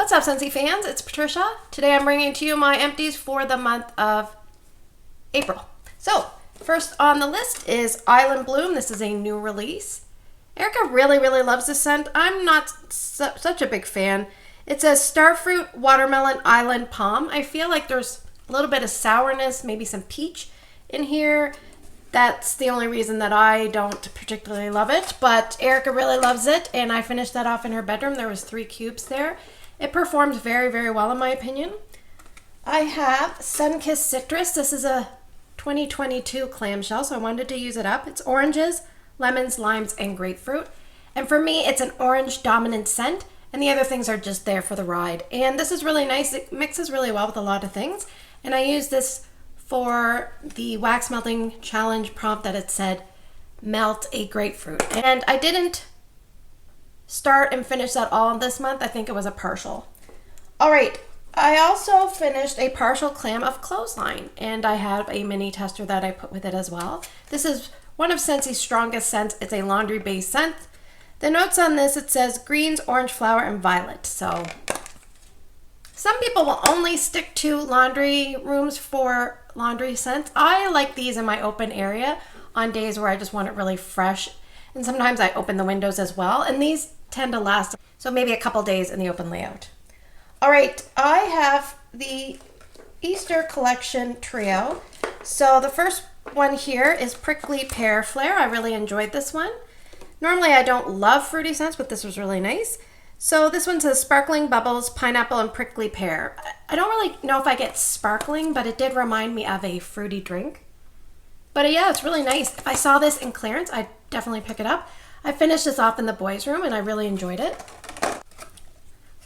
What's up, Scentsy fans? It's Patricia. Today I'm bringing to you my empties for the month of April. So, first on the list is Island Bloom. This is a new release. Erica really loves this scent. I'm not such a big fan. It says Starfruit, Watermelon, Island Palm. I feel like there's a little bit of sourness, maybe some peach in here. That's the only reason that I don't particularly love it, but Erica really loves it, and I finished that off in her bedroom. There was 3 cubes there. It performs very well in my opinion. I have Sunkissed Citrus. This is a 2022 clamshell, so I wanted to use it up. It's oranges, lemons, limes, and grapefruit. And for me, it's an orange dominant scent, and the other things are just there for the ride. And this is really nice. It mixes really well with a lot of things. And I use this for the wax melting challenge prompt that it said, melt a grapefruit. And I didn't start and finish that all this month. I think it was a partial. All right, I also finished a partial clam of Clothesline, and I have a mini tester that I put with it as well. This is one of Scentsy's strongest scents. It's a laundry-based scent. The notes on this, it says greens, orange flower, and violet. So some people will only stick to laundry rooms for laundry scents. I like these in my open area on days where I just want it really fresh. And sometimes I open the windows as well. And these tend to last, so maybe a couple days in the open layout. All right, I have the Easter Collection Trio. So the first one here is Prickly Pear Flare. I really enjoyed this one. Normally I don't love fruity scents, but this was really nice. So this one says Sparkling Bubbles, Pineapple, and Prickly Pear. I don't really know if I get sparkling, but it did remind me of a fruity drink. But yeah, it's really nice. If I saw this in clearance, I'd definitely pick it up. I finished this off in the boys' room and I really enjoyed it.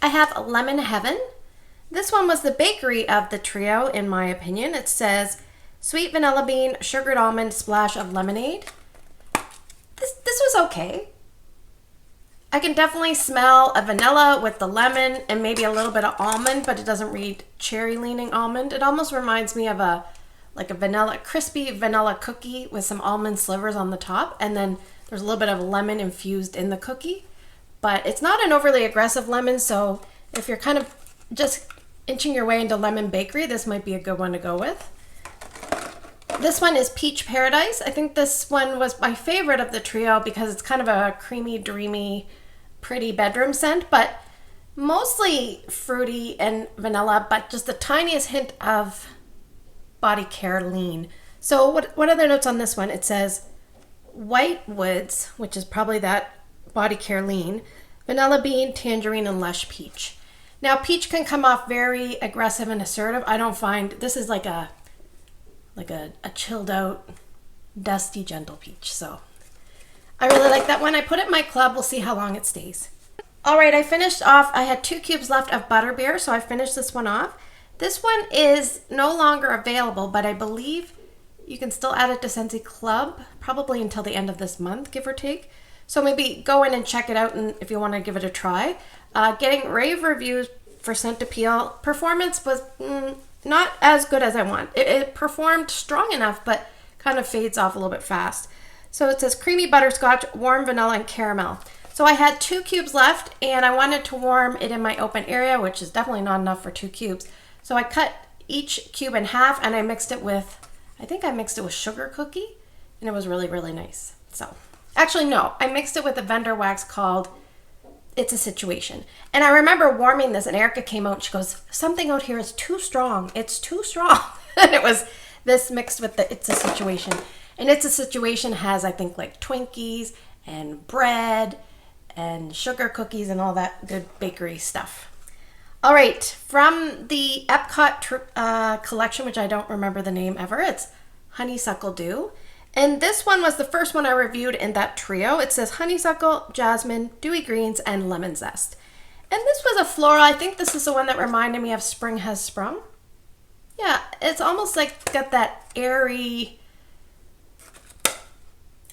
I have Lemon Heaven. This one was the bakery of the trio, in my opinion. It says Sweet Vanilla Bean, Sugared Almond, Splash of Lemonade. This was okay. I can definitely smell a vanilla with the lemon and maybe a little bit of almond, but it doesn't read cherry leaning almond. It almost reminds me of a crispy vanilla cookie with some almond slivers on the top, and then there's a little bit of lemon infused in the cookie. But it's not an overly aggressive lemon, so if you're kind of just inching your way into lemon bakery, this might be a good one to go with. This one is Peach Paradise. I think this one was my favorite of the trio because it's kind of a creamy, dreamy, pretty bedroom scent, but mostly fruity and vanilla, but just the tiniest hint of body care lean. So what are the notes on this one? It says White Woods, which is probably that body care lean, Vanilla Bean, Tangerine, and Lush Peach. Now peach can come off very aggressive and assertive. I don't find this is like a chilled out, dusty, gentle peach. So I really like that one. I put it in my club. We'll see how long it stays. All right, I finished off. I had 2 cubes left of Butterbeer, so I finished this one off. This one is no longer available, but I believe you can still add it to Scentsy Club, probably until the end of this month, give or take. So maybe go in and check it out, and if you want to give it a try. Getting rave reviews for Scent Appeal. Performance was not as good as I want. It performed strong enough, but kind of fades off a little bit fast. So it says creamy butterscotch, warm vanilla, and caramel. So I had 2 cubes left, and I wanted to warm it in my open area, which is definitely not enough for 2 cubes. So I cut each cube in half, and I mixed it with, I think I mixed it with sugar cookie, and it was really nice. So actually, no, I mixed it with a vendor wax called It's a Situation. And I remember warming this, and Erica came out and she goes, something out here is too strong. It's too strong. And it was this mixed with the It's a Situation. And It's a Situation has, I think, like Twinkies and bread and sugar cookies and all that good bakery stuff. All right, from the Epcot collection, which I don't remember the name ever, it's Honeysuckle Dew. And this one was the first one I reviewed in that trio. It says honeysuckle, jasmine, dewy greens, and lemon zest. And this was a floral. I think this is the one that reminded me of Spring Has Sprung. Yeah, it's almost like got that airy,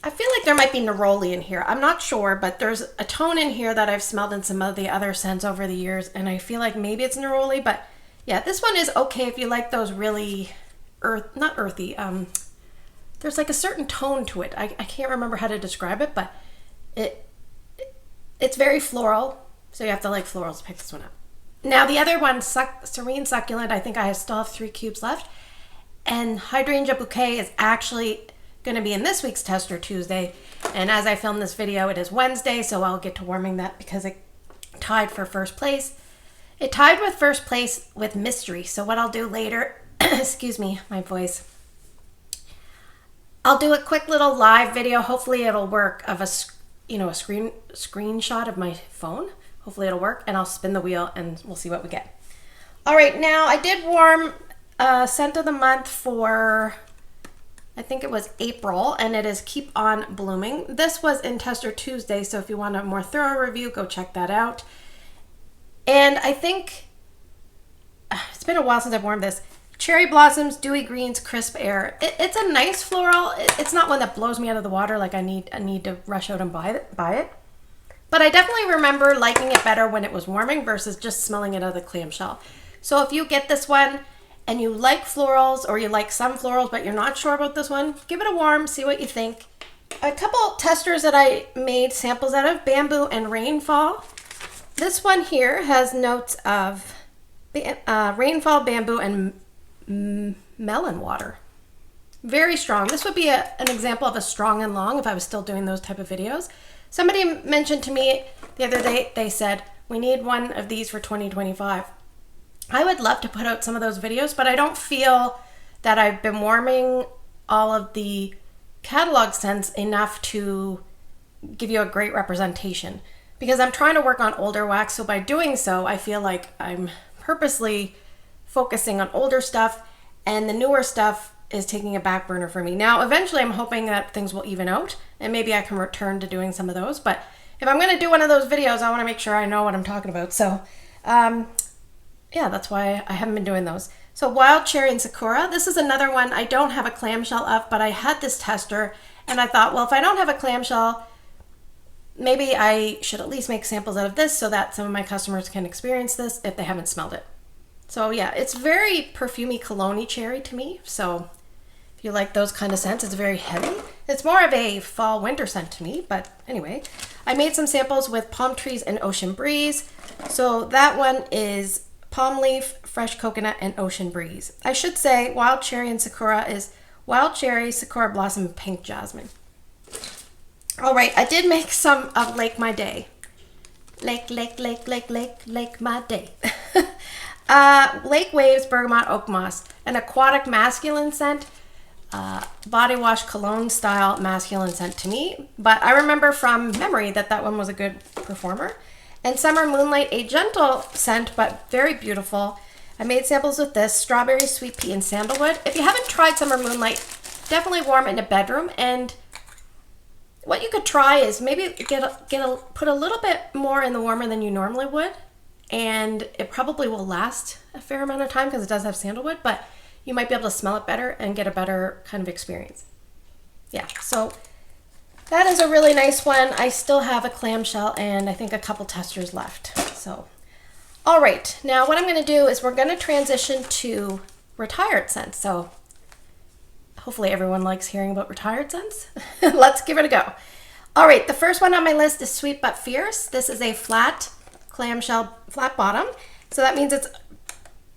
I feel like there might be neroli in here. I'm not sure, but there's a tone in here that I've smelled in some of the other scents over the years, and I feel like maybe it's neroli, but yeah, this one is okay if you like those really not earthy, there's like a certain tone to it. I can't remember how to describe it, but it's very floral, so you have to like florals to pick this one up. Now the other one, Serene Succulent, I think I still have 3 cubes left. And Hydrangea Bouquet is actually going to be in this week's Tester Tuesday. And as I film this video, it is Wednesday, so I'll get to warming that because it tied for first place. It tied with first place with Mystery. So what I'll do later, excuse me, my voice. I'll do a quick little live video. Hopefully it'll work of a screenshot of my phone. Hopefully it'll work, and I'll spin the wheel and we'll see what we get. All right, now I did warm scent of the month for, I think it was April, and it is Keep On Blooming. This was in Tester Tuesday, so if you want a more thorough review, go check that out. And I think, it's been a while since I've warmed this. Cherry Blossoms, Dewy Greens, Crisp Air. It's a nice floral. It's not one that blows me out of the water, like I need to rush out and buy it. But I definitely remember liking it better when it was warming versus just smelling it out of the clamshell. So if you get this one and you like florals, or you like some florals but you're not sure about this one, give it a warm, see what you think. A couple testers that I made samples out of, Bamboo and Rainfall. This one here has notes of Rainfall, Bamboo, and melon water. Very strong. This would be an example of a strong and long if I was still doing those type of videos. Somebody mentioned to me the other day, they said, we need one of these for 2025. I would love to put out some of those videos, but I don't feel that I've been warming all of the catalog scents enough to give you a great representation, because I'm trying to work on older wax. So by doing so, I feel like I'm purposely focusing on older stuff, and the newer stuff is taking a back burner for me. Now, eventually I'm hoping that things will even out and maybe I can return to doing some of those. But if I'm going to do one of those videos, I want to make sure I know what I'm talking about. So, yeah, that's why I haven't been doing those. So Wild Cherry and Sakura. This is another one I don't have a clamshell of, but I had this tester and I thought, well, if I don't have a clamshell, maybe I should at least make samples out of this so that some of my customers can experience this if they haven't smelled it. So yeah, it's very perfumey, cologne-y cherry to me. So if you like those kind of scents, it's very heavy. It's more of a fall winter scent to me, but anyway. I made some samples with Palm Trees and Ocean Breeze. So that one is Palm Leaf, Fresh Coconut, and Ocean Breeze. I should say Wild Cherry and Sakura is Wild Cherry, Sakura Blossom, and Pink Jasmine. All right, I did make some of Lake My Day. Lake My Day. Lake Waves, Bergamot, Oak Moss, an aquatic masculine scent, body wash cologne style masculine scent to me. But I remember from memory that that one was a good performer. And Summer Moonlight, a gentle scent, but very beautiful. I made samples with this, Strawberry, Sweet Pea, and Sandalwood. If you haven't tried Summer Moonlight, definitely warm in a bedroom. And what you could try is maybe put a little bit more in the warmer than you normally would. And it probably will last a fair amount of time because it does have sandalwood, but you might be able to smell it better and get a better kind of experience. Yeah, so that is a really nice one. I still have a clamshell and I think a couple testers left. So, all right, now what I'm going to do is we're going to transition to retired scents. So hopefully everyone likes hearing about retired scents. Let's give it a go. All right, the first one on my list is Sweet But Fierce. This is a flat clamshell, flat bottom. So that means it's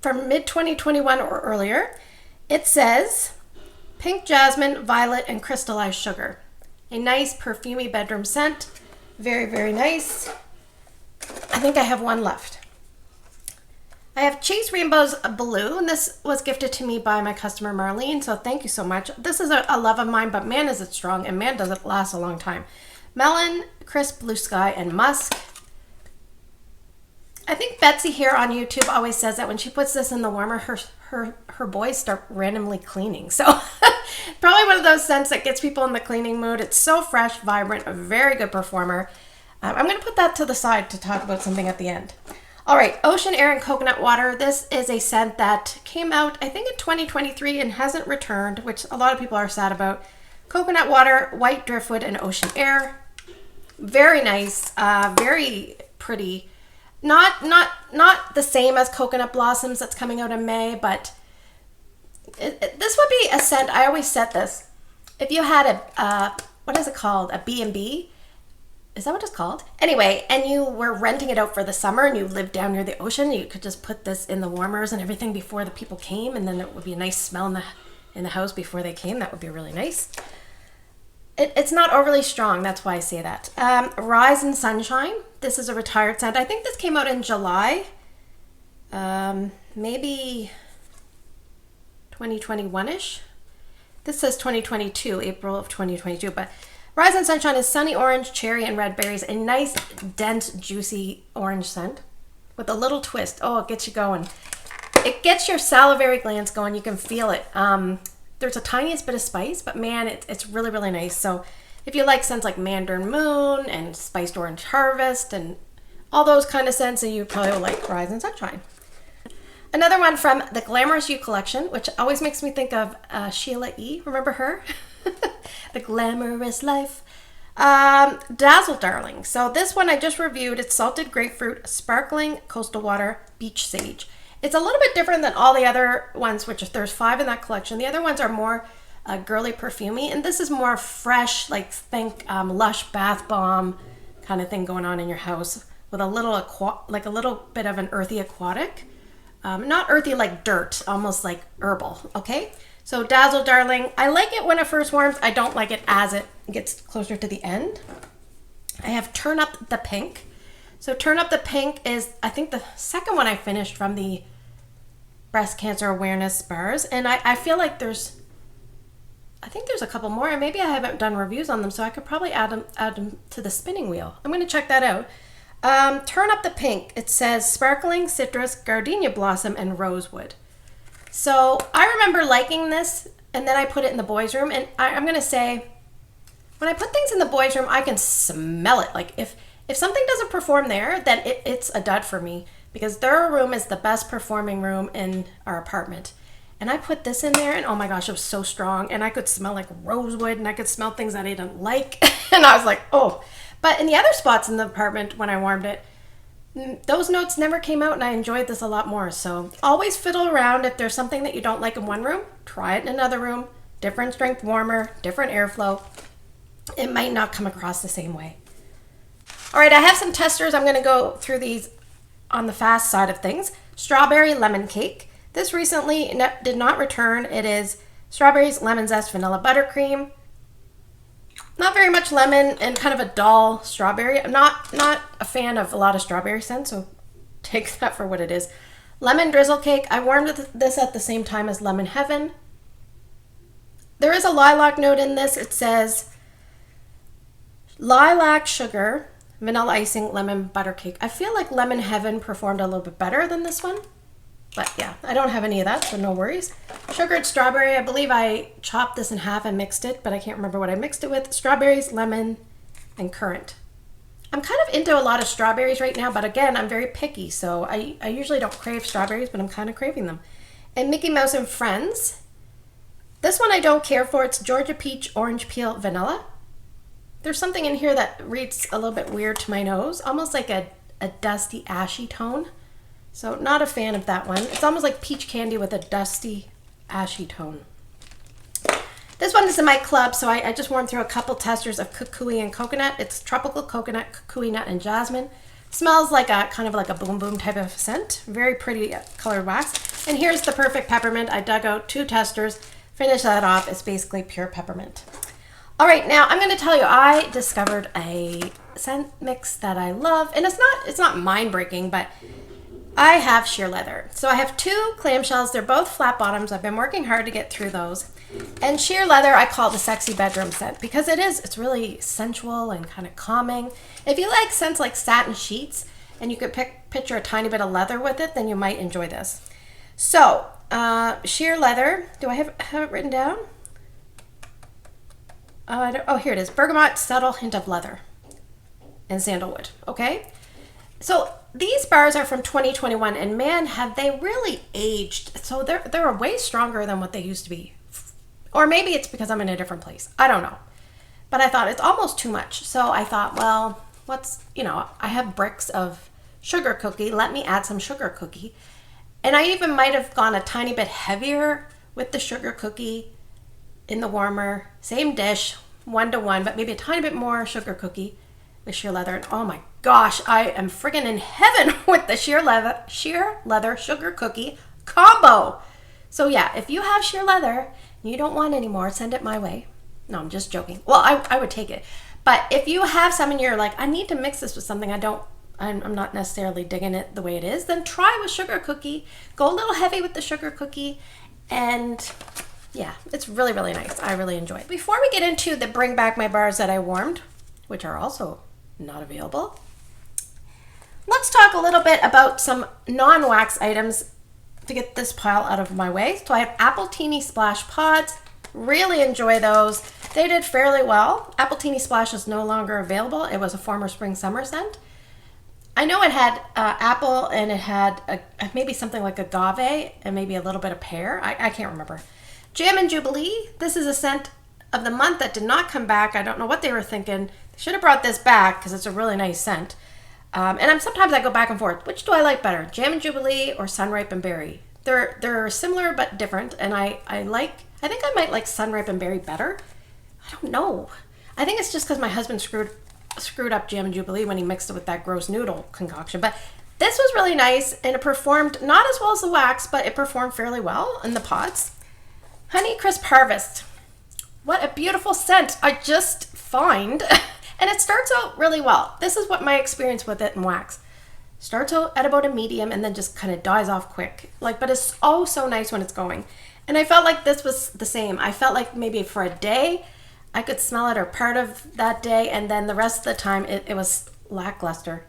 from mid-2021 or earlier. It says Pink Jasmine, Violet, and Crystallized Sugar. A nice perfumey bedroom scent. Very, very nice. I think I have one left. I have Chase Rainbow's Blue, and this was gifted to me by my customer Marlene, so thank you so much. This is a love of mine, but man is it strong, and man does it last a long time. Melon, Crisp Blue Sky, and Musk. I think Betsy here on YouTube always says that when she puts this in the warmer, her boys start randomly cleaning. So probably one of those scents that gets people in the cleaning mood. It's so fresh, vibrant, a very good performer. I'm going to put that to the side to talk about something at the end. All right, Ocean Air and Coconut Water. This is a scent that came out, I think, in 2023 and hasn't returned, which a lot of people are sad about. Coconut Water, White Driftwood, and Ocean Air. Very nice, very pretty. Not the same as Coconut Blossoms that's coming out in May, but this would be a scent. I always said this. If you had a, what is it called? A B&B, Is that what it's called? Anyway, and you were renting it out for the summer and you lived down near the ocean, you could just put this in the warmers and everything before the people came, and then it would be a nice smell in the house before they came. That would be really nice. It's not overly strong, that's why I say that. Rise and Sunshine. This is a retired scent. I think this came out in July. Maybe 2021-ish. This says 2022, April of 2022, but Rise and Sunshine is sunny orange, cherry, and red berries. A nice, dense, juicy orange scent with a little twist. Oh, it gets you going. It gets your salivary glands going. You can feel it. There's a tiniest bit of spice, but man, it's really, really nice. So if you like scents like Mandarin Moon and Spiced Orange Harvest and all those kind of scents, then you probably will like Rise and Sunshine. Another one from the Glamorous You collection, which always makes me think of Sheila E. Remember her? The Glamorous Life. Dazzle Darling. So this one I just reviewed. It's salted grapefruit, sparkling coastal water, beach sage. It's a little bit different than all the other ones, which there's 5 in that collection. The other ones are more girly perfumey, and this is more fresh, like think Lush bath bomb kind of thing going on in your house with a little like a little bit of an earthy aquatic. Not earthy like dirt, almost like herbal, okay? So Dazzle Darling, I like it when it first warms. I don't like it as it gets closer to the end. I have Turn Up the Pink. So Turn Up the Pink is, I think, the second one I finished from the breast cancer awareness bars. And I feel like I think there's a couple more, and maybe I haven't done reviews on them, so I could probably add them to the spinning wheel. I'm going to check that out. Turn Up the Pink. It says sparkling citrus, gardenia blossom, and rosewood. So I remember liking this, and then I put it in the boys' room, and I'm going to say, when I put things in the boys' room, I can smell it. Like if something doesn't perform there, then it's a dud for me, because their room is the best performing room in our apartment. And I put this in there, and oh my gosh, it was so strong, and I could smell like rosewood, and I could smell things that I didn't like, and I was like, oh. But in the other spots in the apartment, when I warmed it, those notes never came out, and I enjoyed this a lot more. So always fiddle around. If there's something that you don't like in one room, try it in another room. Different strength warmer, different airflow. It might not come across the same way. All right, I have some testers. I'm going to go through these on the fast side of things. Strawberry Lemon Cake. This recently did not return. It is strawberries, lemon zest, vanilla buttercream. Not very much lemon and kind of a dull strawberry. I'm not a fan of a lot of strawberry scents, so take that for what it is. Lemon Drizzle Cake. I warmed this at the same time as Lemon Heaven. There is a lilac note in this. It says lilac sugar, vanilla icing, lemon butter cake. I feel like Lemon Heaven performed a little bit better than this one. But yeah, I don't have any of that, so no worries. Sugared strawberry, I believe I chopped this in half and mixed it, but I can't remember what I mixed it with. Strawberries, lemon, and currant. I'm kind of into a lot of strawberries right now, but again, I'm very picky, so I usually don't crave strawberries, but I'm kind of craving them. And Mickey Mouse and Friends. This one I don't care for. It's Georgia Peach, Orange Peel, Vanilla. There's something in here that reads a little bit weird to my nose, almost like a dusty, ashy tone. So not a fan of that one. It's almost like peach candy with a dusty, ashy tone. This one is in my club, so I just warmed through a couple testers of kukui and coconut. It's tropical coconut, kukui nut, and jasmine. Smells like a kind of like a boom boom type of scent. Very pretty colored wax. And here's the perfect peppermint. I dug out 2 testers, finished that off. It's basically pure peppermint. All right, now I'm going to tell you, I discovered a scent mix that I love, and it's not mind-breaking, but I have sheer leather. So I have 2 clamshells. They're both flat bottoms. I've been working hard to get through those. And sheer leather I call the sexy bedroom scent because it's really sensual and kind of calming. If you like scents like satin sheets and you could picture a tiny bit of leather with it, then you might enjoy this. So sheer leather, do I have it written down? Oh, here it is. Bergamot, subtle hint of leather, and sandalwood. Okay. So these bars are from 2021, and man, have they really aged. So they're way stronger than what they used to be. Or maybe it's because I'm in a different place. I don't know. But I thought it's almost too much. So I thought, well, I have bricks of sugar cookie. Let me add some sugar cookie. And I even might have gone a tiny bit heavier with the sugar cookie in the warmer. Same dish, 1-to-1, but maybe a tiny bit more sugar cookie. with sheer leather. And oh my gosh, I am friggin' in heaven with the sheer leather sugar cookie combo. So yeah, if you have sheer leather and you don't want any more, send it my way. No, I'm just joking. Well, I would take it. But if you have some and you're like, I need to mix this with something, I'm not necessarily digging it the way it is, then try with sugar cookie. Go a little heavy with the sugar cookie, and yeah, it's really, really nice. I really enjoy it. Before we get into the bring back my bars that I warmed, which are also not available, let's talk a little bit about some non-wax items to get this pile out of my way. So I have Apple Teeny Splash Pods. Really enjoy those. They did fairly well. Apple Teeny Splash is no longer available. It was a former spring summer scent. I know it had apple, and it had maybe something like agave and maybe a little bit of pear. I can't remember. Jam and Jubilee. This is a scent of the month that did not come back. I don't know what they were thinking. They should have brought this back because it's a really nice scent. And sometimes I go back and forth. Which do I like better, Jam and Jubilee or Sunripe and Berry? They're similar but different, and I think I might like Sunripe and Berry better. I don't know. I think it's just because my husband screwed up Jam and Jubilee when he mixed it with that gross noodle concoction. But this was really nice, and it performed not as well as the wax, but it performed fairly well in the pods. Honey Crisp Harvest. What a beautiful scent. I just find, and it starts out really well. This is what my experience with it in wax. Starts out at about a medium and then just kind of dies off quick. But it's oh so nice when it's going. And I felt like this was the same. I felt like maybe for a day I could smell it, or part of that day, and then the rest of the time it was lackluster.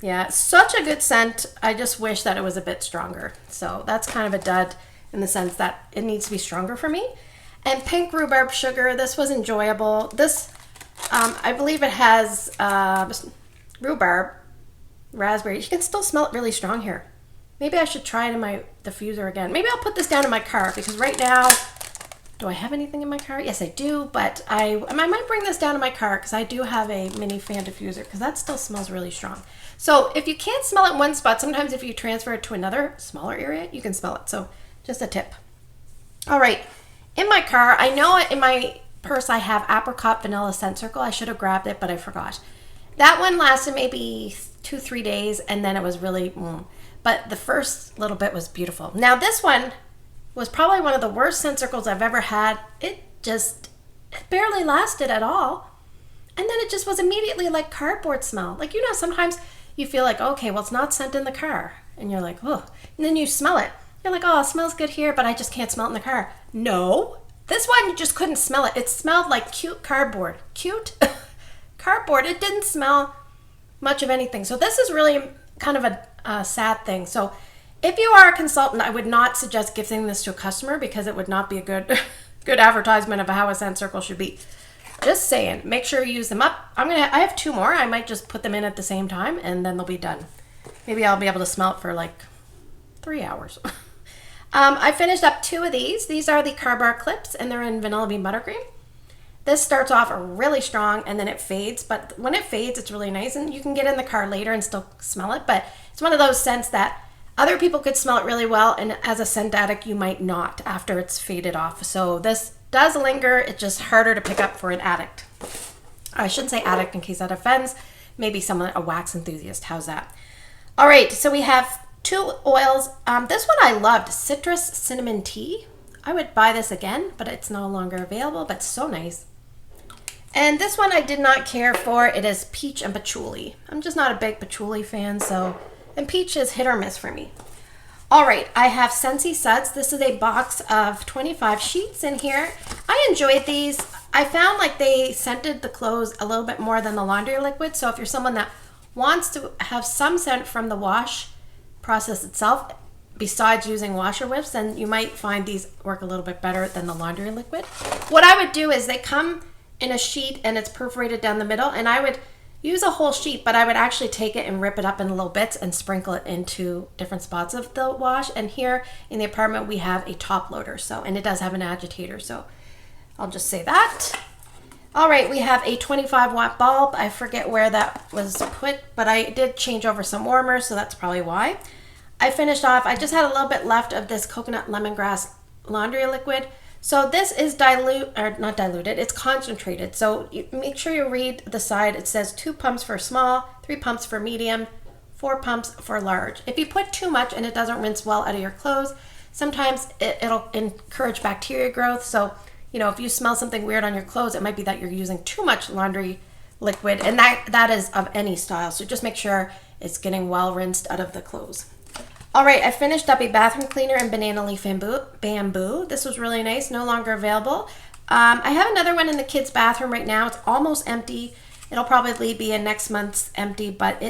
Yeah, such a good scent. I just wish that it was a bit stronger. So that's kind of a dud in the sense that it needs to be stronger for me. And Pink Rhubarb Sugar, this was enjoyable. This, I believe it has rhubarb, raspberry. You can still smell it really strong here. Maybe I should try it in my diffuser again. Maybe I'll put this down in my car, because right now, do I have anything in my car? Yes, I do, but I might bring this down in my car because I do have a mini fan diffuser, because that still smells really strong. So if you can't smell it in one spot, sometimes if you transfer it to another smaller area, you can smell it. So just a tip. All right, in my car, I know in my purse I have Apricot Vanilla Scent Circle. I should have grabbed it, but I forgot. That one lasted maybe 2-3 days, and then it was really, but the first little bit was beautiful. Now this one was probably one of the worst scent circles I've ever had. It barely lasted at all. And then it just was immediately like cardboard smell. Like, sometimes you feel like, okay, well, it's not scent in the car. And you're like, oh. And then you smell it. You're like, oh, it smells good here, but I just can't smell it in the car. No. This one, you just couldn't smell it. It smelled like cute cardboard. Cute cardboard. It didn't smell much of anything. So this is really kind of a sad thing. So if you are a consultant, I would not suggest gifting this to a customer, because it would not be a good advertisement of how a scent circle should be. Just saying, make sure you use them up. I have 2 more. I might just put them in at the same time, and then they'll be done. Maybe I'll be able to smell it for like 3 hours. I finished up 2 of these. These are the Car Bar Clips, and they're in Vanilla Bean Buttercream. This starts off really strong, and then it fades. But when it fades, it's really nice, and you can get in the car later and still smell it. But it's one of those scents that other people could smell it really well, and as a scent addict, you might not after it's faded off. So this does linger. It's just harder to pick up for an addict. I shouldn't say addict in case that offends. Maybe someone, a wax enthusiast. How's that? All right, so we have 2 oils. This one I loved, Citrus Cinnamon Tea. I would buy this again, but it's no longer available, but so nice. And this one I did not care for. It is Peach and Patchouli. I'm just not a big patchouli fan, and peach is hit or miss for me. All right, I have Scentsy Suds. This is a box of 25 sheets in here. I enjoyed these. I found like they scented the clothes a little bit more than the laundry liquid. So if you're someone that wants to have some scent from the wash process itself, besides using washer whiffs, then you might find these work a little bit better than the laundry liquid. What I would do is they come in a sheet and it's perforated down the middle, and I would use a whole sheet, but I would actually take it and rip it up in little bits and sprinkle it into different spots of the wash. And here in the apartment, we have a top loader, and it does have an agitator, so I'll just say that. All right, we have a 25 watt bulb. I forget where that was put, but I did change over some warmers, so that's probably why. I finished off, I just had a little bit left of this coconut lemongrass laundry liquid. So this is not diluted, it's concentrated. So make sure you read the side. It says 2 pumps for small, 3 pumps for medium, 4 pumps for large. If you put too much and it doesn't rinse well out of your clothes, sometimes it'll encourage bacteria growth. So, you know, if you smell something weird on your clothes, it might be that you're using too much laundry liquid, and that is of any style. So just make sure it's getting well rinsed out of the clothes. All right, I finished up a bathroom cleaner in banana leaf bamboo. This was really nice, no longer available. I have another one in the kids' bathroom right now. It's almost empty. It'll probably be in next month's empty, but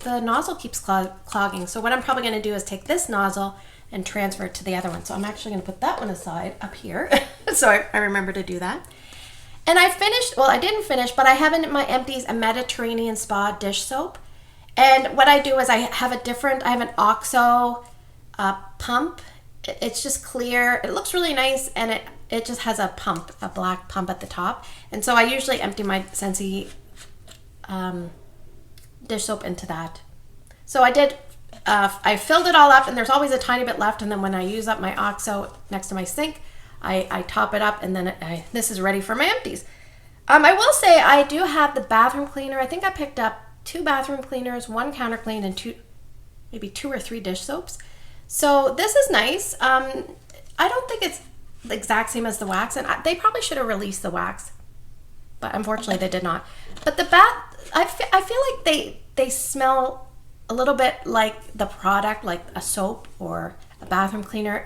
the nozzle keeps clogging. So what I'm probably going to do is take this nozzle and transfer it to the other one. So I'm actually going to put that one aside up here. So I remember to do that. And I finished, well, I didn't finish, but I have in my empties a Mediterranean Spa dish soap. And what I do is I have an OXO pump. It's just clear. It looks really nice, and it just has a black pump at the top. And so I usually empty my Scentsy dish soap into that. So I filled it all up, and there's always a tiny bit left. And then when I use up my OXO next to my sink, I top it up, and then this is ready for my empties. I will say I do have the bathroom cleaner. I think I picked up 2 bathroom cleaners, 1 counter clean, and maybe 2 or 3 dish soaps. So this is nice. I don't think it's the exact same as the wax, and they probably should have released the wax, but unfortunately they did not. But the I feel like they smell a little bit like the product, like a soap or a bathroom cleaner,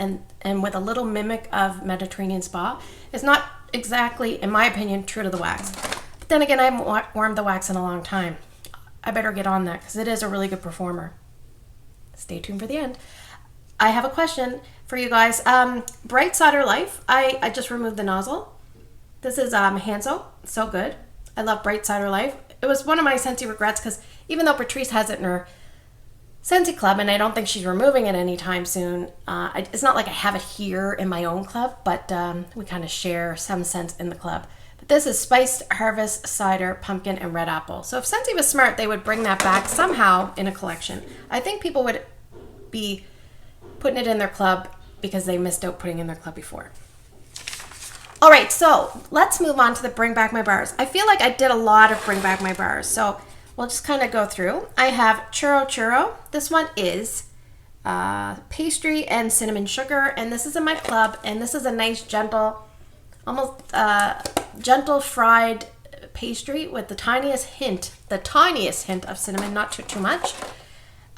and with a little mimic of Mediterranean Spa. It's not exactly, in my opinion, true to the wax. But then again, I haven't warmed the wax in a long time. I better get on that because it is a really good performer. Stay tuned for the end. I have a question for you guys. Bright Cider Life. I just removed the nozzle. This is hand soap. So good. I love Bright Cider Life. It was one of my Scentsy regrets because even though Patricia has it in her Scentsy club, and I don't think she's removing it anytime soon. It's not like I have it here in my own club, but we kind of share some scents in the club. But this is Spiced Harvest Cider, Pumpkin, and Red Apple. So if Scentsy was smart, they would bring that back somehow in a collection. I think people would be putting it in their club because they missed out putting in their club before. All right, so let's move on to the Bring Back My Bars. I feel like I did a lot of Bring Back My Bars, so we'll just kind of go through. I have Churro. This one is pastry and cinnamon sugar, and this is in my club, and this is a nice gentle, almost gentle fried pastry with the tiniest hint of cinnamon, not too much.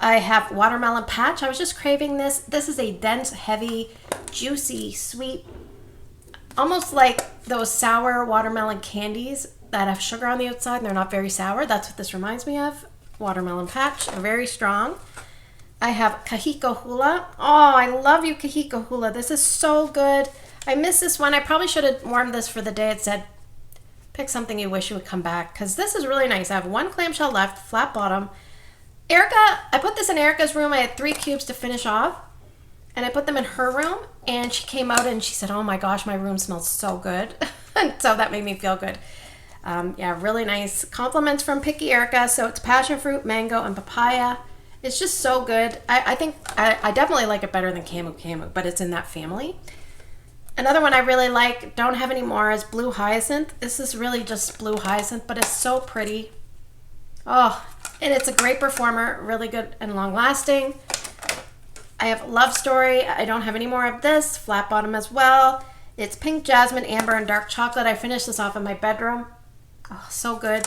I have Watermelon Patch. I was just craving this. This is a dense, heavy, juicy, sweet, almost like those sour watermelon candies that have sugar on the outside and they're not very sour. That's what this reminds me of. Watermelon Patch, very strong. I have Kahiko Hula. Oh, I love you, Kahiko Hula. This is so good. I miss this one. I probably should have warmed this for the day. It said, pick something you wish you would come back, because this is really nice. I have 1 clamshell left, flat bottom. I put this in Erica's room. I had 3 cubes to finish off, and I put them in her room, and she came out and she said, oh my gosh, my room smells so good. And so that made me feel good. Yeah, really nice compliments from Picky Erica. So it's passion fruit, mango, and papaya. It's just so good. I think I definitely like it better than Camu, but it's in that family. Another one I really like, don't have any more, is Blue Hyacinth. This is really just Blue Hyacinth, but it's so pretty. Oh, and it's a great performer, really good and long lasting. I have Love Story. I don't have any more of this. Flat bottom as well. It's pink jasmine, amber, and dark chocolate. I finished this off in my bedroom. Oh, so good.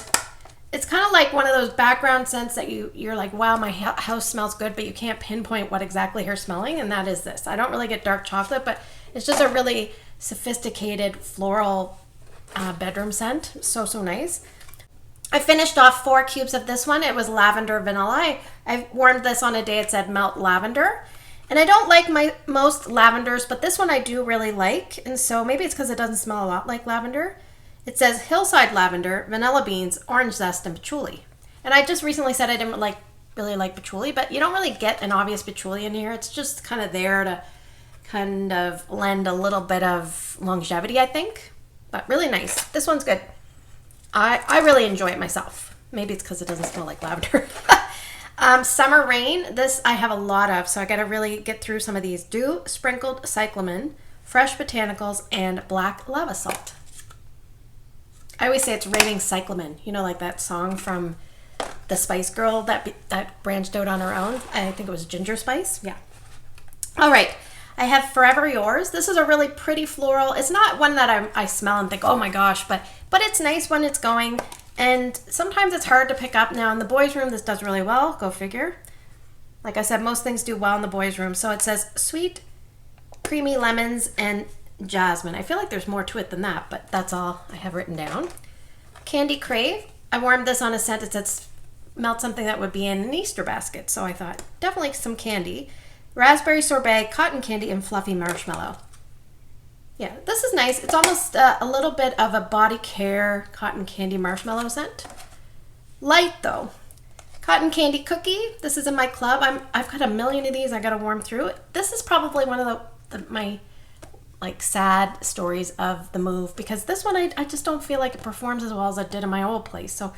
It's kind of like one of those background scents that you're like, wow, my house smells good, but you can't pinpoint what exactly you're smelling, and that is this. I don't really get dark chocolate, but it's just a really sophisticated floral bedroom scent. So nice. I finished off 4 cubes of this one. It was lavender vanilla. I warmed this on a day it said melt lavender. And I don't like most lavenders, but this one I do really like. And so maybe it's because it doesn't smell a lot like lavender. It says hillside lavender, vanilla beans, orange zest, and patchouli. And I just recently said I didn't really like patchouli, but you don't really get an obvious patchouli in here. It's just kind of there to kind of lend a little bit of longevity, I think. But really nice. This one's good. I really enjoy it myself. Maybe it's because it doesn't smell like lavender. Summer Rain. This I have a lot of, so I got to really get through some of these. Dew Sprinkled Cyclamen, fresh botanicals, and black lava salt. I always say it's raining cyclamen. You know, like that song from the Spice Girl that branched out on her own. I think it was Ginger Spice. Yeah. All right. I have Forever Yours. This is a really pretty floral. It's not one that I smell and think, oh my gosh, but it's nice when it's going. And sometimes it's hard to pick up. Now in the boys' room, this does really well. Go figure. Like I said, most things do well in the boys' room. So it says sweet, creamy lemons and jasmine. I feel like there's more to it than that, but that's all I have written down. Candy Crave. I warmed this on a scent. It says melt something that would be in an Easter basket. So I thought definitely some candy. Raspberry Sorbet, Cotton Candy, and Fluffy Marshmallow. Yeah, this is nice. It's almost a little bit of a body care cotton candy marshmallow scent. Light though. Cotton Candy Cookie. This is in my club. I've got a million of these I gotta warm through. This is probably one of my like sad stories of the move, because this one I just don't feel like it performs as well as it did in my old place. So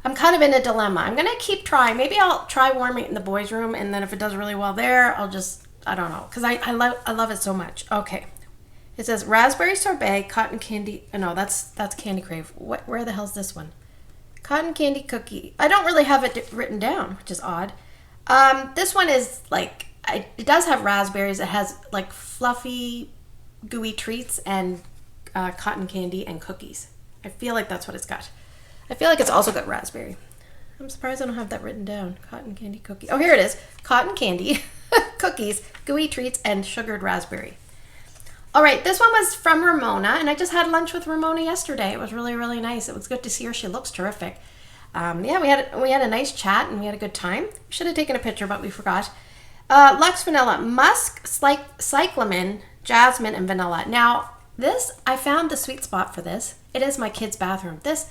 I'm kind of in a dilemma. I'm gonna keep trying. Maybe I'll try warming it in the boys' room, and then if it does really well there, I don't know, because I love it so much. Okay. It says Raspberry Sorbet, Cotton Candy. No, that's Candy Crave. Where the hell's this one? Cotton Candy Cookie. I don't really have it written down, which is odd. This one is like, it does have raspberries. It has like fluffy, gooey treats and cotton candy and cookies. I feel like that's what it's got. I feel like it's also got raspberry. I'm surprised I don't have that written down. Cotton Candy Cookie. Oh, here it is. Cotton candy, cookies, gooey treats, and sugared raspberry. All right, this one was from Ramona, and I just had lunch with Ramona yesterday. It was really, really nice. It was good to see her. She looks terrific. Yeah, we had a nice chat, and we had a good time. We should have taken a picture, but we forgot. Luxe Vanilla, Musk, Cyclamen, Jasmine, and Vanilla. Now, this, I found the sweet spot for this. It is my kids' bathroom. This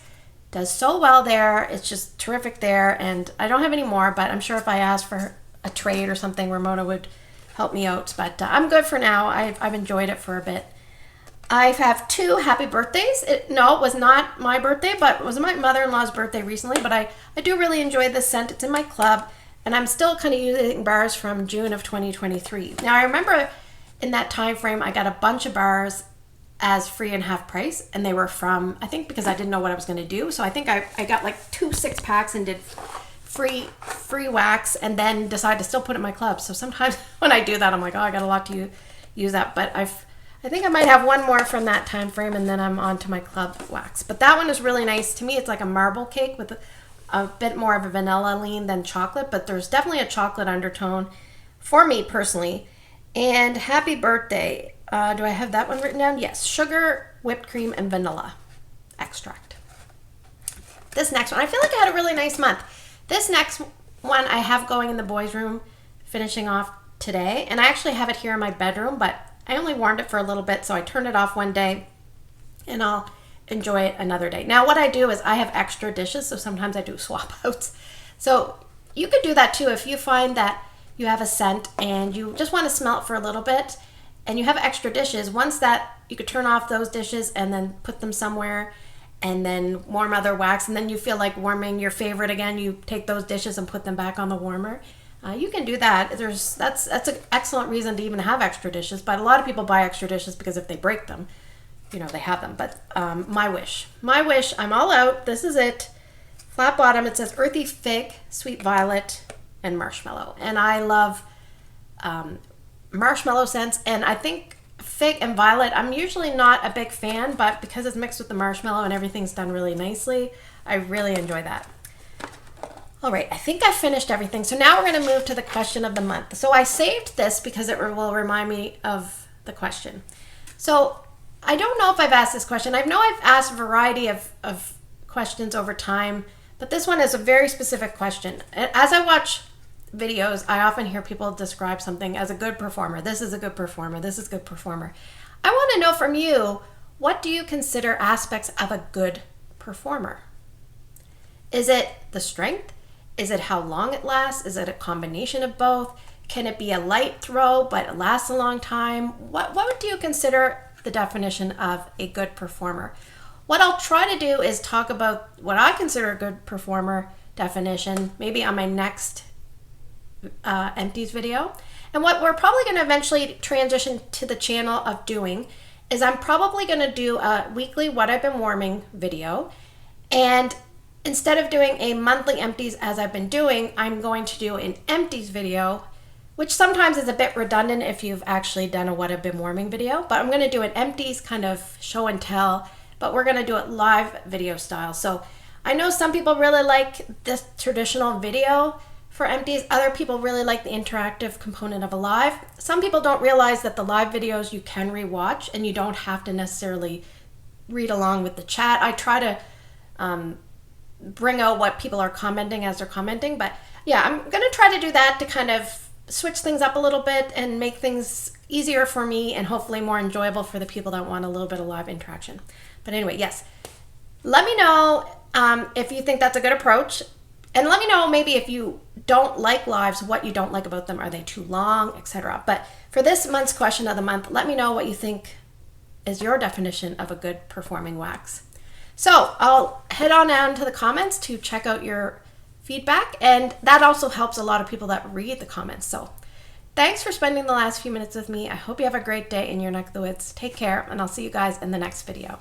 does so well there. It's just terrific there, and I don't have any more, but I'm sure if I asked for a trade or something, Ramona would help me out, but I'm good for now. I've enjoyed it for a bit. I have 2 happy birthdays. It was not my birthday, but it was my mother-in-law's birthday recently, but I do really enjoy this scent. It's in my club, and I'm still kind of using bars from June of 2023. Now, I remember in that time frame, I got a bunch of bars as free and half price, and they were from, I think because I didn't know what I was going to do, so I think I got like 2 6-packs and did free wax, and then decide to still put it in my club. So sometimes when I do that, I'm like, oh, I got a lot to use up, but I think I might have one more from that time frame, and then I'm on to my club wax. But that one is really nice. To me, it's like a marble cake with a bit more of a vanilla lean than chocolate, but there's definitely a chocolate undertone for me personally. And happy birthday. Do I have that one written down? Yes. Sugar, whipped cream, and vanilla extract. This next one, I feel like I had a really nice month. This next one I have going in the boys' room, finishing off today. And I actually have it here in my bedroom, but I only warmed it for a little bit, so I turned it off one day, and I'll enjoy it another day. Now, what I do is I have extra dishes, so sometimes I do swap outs. So you could do that too if you find that you have a scent and you just want to smell it for a little bit, and you have extra dishes. Once that, you could turn off those dishes and then put them somewhere, and then warm other wax, and then you feel like warming your favorite again, you take those dishes and put them back on the warmer. You can do that. That's an excellent reason to even have extra dishes, but a lot of people buy extra dishes because if they break them, they have them. But my wish, I'm all out. This is it. Flat bottom, it says Earthy Fig, Sweet Violet, and Marshmallow. And I love marshmallow scents, and I think fig and violet, I'm usually not a big fan, but because it's mixed with the marshmallow and everything's done really nicely, I really enjoy that. All right, I think I've finished everything. So now we're going to move to the question of the month. So I saved this because it will remind me of the question. So I don't know if I've asked this question. I know I've asked a variety of questions over time, but this one is a very specific question. As I watch videos, I often hear people describe something as a good performer. This is a good performer. This is a good performer. I want to know from you, what do you consider aspects of a good performer? Is it the strength? Is it how long it lasts? Is it a combination of both? Can it be a light throw, but it lasts a long time? What do you consider the definition of a good performer? What I'll try to do is talk about what I consider a good performer definition, maybe on my next empties video. And what we're probably going to eventually transition to the channel of doing is I'm probably going to do a weekly what I've been warming video. And instead of doing a monthly empties as I've been doing, I'm going to do an empties video, which sometimes is a bit redundant if you've actually done a what I've been warming video. But I'm going to do an empties kind of show and tell, but we're going to do it live video style. So I know some people really like this traditional video for empties. Other people really like the interactive component of a live. Some people don't realize that the live videos you can rewatch and you don't have to necessarily read along with the chat. I try to bring out what people are commenting as they're commenting, but yeah, I'm gonna try to do that to kind of switch things up a little bit and make things easier for me and hopefully more enjoyable for the people that want a little bit of live interaction. But anyway, yes, let me know if you think that's a good approach. And let me know maybe if you don't like lives, what you don't like about them. Are they too long, etc.? But for this month's question of the month, let me know what you think is your definition of a good performing wax. So I'll head on down to the comments to check out your feedback. And that also helps a lot of people that read the comments. So thanks for spending the last few minutes with me. I hope you have a great day in your neck of the woods. Take care, and I'll see you guys in the next video.